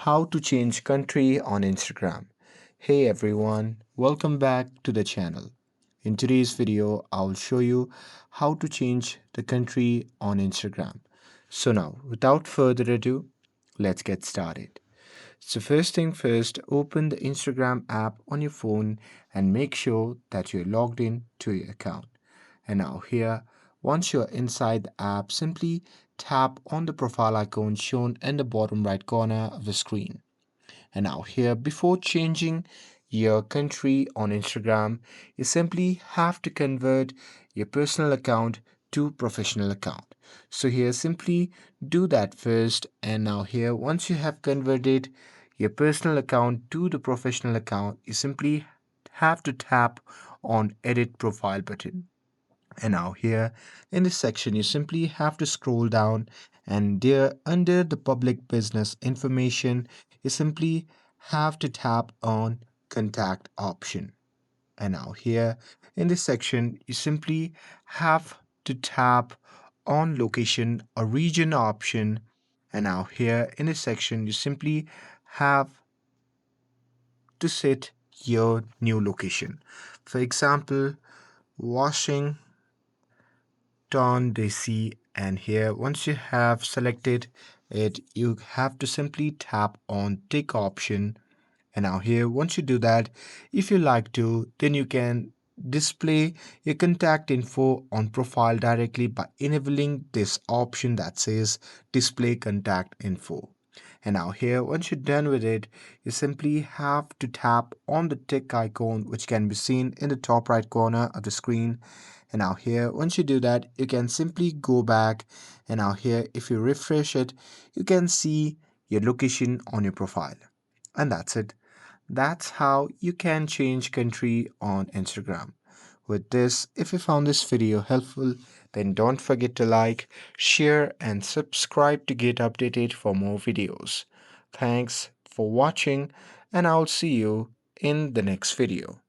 How to change country on Instagram. Hey everyone, welcome back to the channel. In today's video, I'll show you how to change the country on Instagram. So now, without further ado, let's get started. So first thing first, open the Instagram app on your phone and make sure that you're logged in to your account. And now here, once you're inside the app, simply tap on the profile icon shown in the bottom right corner of the screen. And now here, before changing your country on Instagram, you simply have to convert your personal account to professional account. So here, simply do that first. And now here, once you have converted your personal account to the professional account, you simply have to tap on edit profile button. And now here in this section, you simply have to scroll down and there under the public business information, you simply have to tap on contact option. And now here in this section, you simply have to tap on location or region option. And now here in this section, you simply have to set your new location. For example, Washington DC, and here once you have selected it, you have to simply tap on tick option. And now here once you do that, if you like to, then you can display your contact info on profile directly by enabling this option that says display contact info. And now here once you're done with it, you simply have to tap on the tick icon which can be seen in the top right corner of the screen. And now here once you do that, you can simply go back. And now here if you refresh it, you can see your location on your profile. And that's it. That's how you can change country on Instagram. With this, if you found this video helpful, then don't forget to like, share, and subscribe to get updated for more videos. Thanks for watching, and I'll see you in the next video.